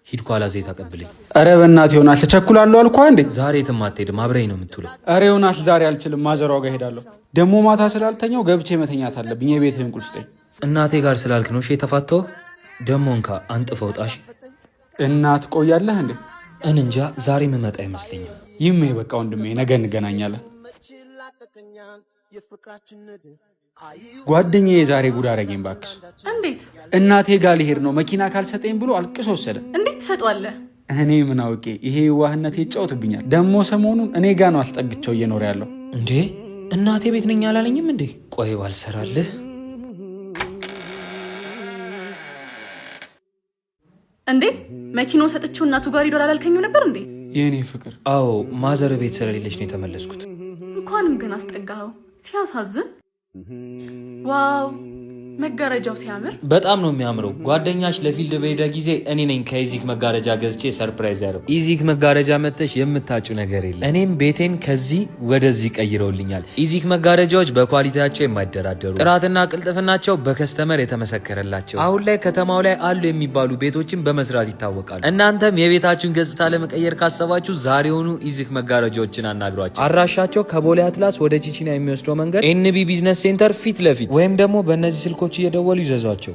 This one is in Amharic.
ሂድ ኳላ ዘይት አቀብለኝ። አረ በእናትህ ዮናስ ተቸኩላለሁ አልኩህ እንዴ። ዛሬ የትም አትሄድም አብረኝ ነው የምትውለው። አረ ዮናስ ዛሬ አልችልም ማዘሯ ጋር ሄዳለሁ። ደግሞ ማታ ስላልተኛው ገብቼ መተኛት አለብኝ። የቤትህን ቁልፍ ስጠኝ። እናቴ ጋር ስላልክ ነው እሺ የተፋታው። ደሞ እንካ አንጥፈው ጣሽ። እናት ቆያለህ እንዴ? እንንጃ ዛሬ የምመጣ አይመስለኝም። ይሜ በቃ ወንድሜ ነገ እንገናኛለን። ጓደኛዬ ዛሬ ጉድ አደረገኝ ባክሽ። እንዴት? እናቴ ጋር ሊሄድ ነው መኪና ካልሰጠኝ ብሎ አልቅሶ ወሰደ። እንዴት ትሰጧለህ? እኔ ምን አውቄ፣ ይሄ ዋህነት ይጫወትብኛል። ደግሞ ሰሞኑን እኔ ጋር ነው አስጠግቸው እየኖረ ያለው። እንዴ እናቴ ቤት ነኝ አላለኝም እንዴ? ቆይ ባልሰራልህ እንዴ መኪናው ሰጥቼው እናቱ ጋር ይዶር አላልከኝም ነበር እንዴ? የኔ ፍቅር። አዎ ማዘር ቤት ስለሌለች ነው የተመለስኩት። እንኳንም ግን አስጠጋኸው። ሲያሳዝን። ዋው መጋረጃው ሲያምር። በጣም ነው የሚያምረው። ጓደኛሽ ለፊልድ በሄደ ጊዜ እኔ ነኝ ከኢዚክ መጋረጃ ገዝቼ ሰርፕራይዝ ያለው። ኢዚክ መጋረጃ መጥተሽ የምታጩ ነገር የለም። እኔም ቤቴን ከዚህ ወደዚህ ቀይረውልኛል። ኢዚክ መጋረጃዎች በኳሊቲያቸው የማይደራደሩ ጥራትና ቅልጥፍናቸው በከስተመር የተመሰከረላቸው አሁን ላይ ከተማው ላይ አሉ የሚባሉ ቤቶችን በመስራት ይታወቃሉ። እናንተም የቤታችሁን ገጽታ ለመቀየር ካሰባችሁ ዛሬውኑ ኢዚክ መጋረጃዎችን አናግሯቸው። አድራሻቸው ከቦሌ አትላስ ወደ ቺቺና የሚወስደው መንገድ ኤንቢ ቢዝነስ ሴንተር ፊት ለፊት ወይም ደግሞ በእነዚህ ስልኮች እየደወሉ ይዘዟቸው።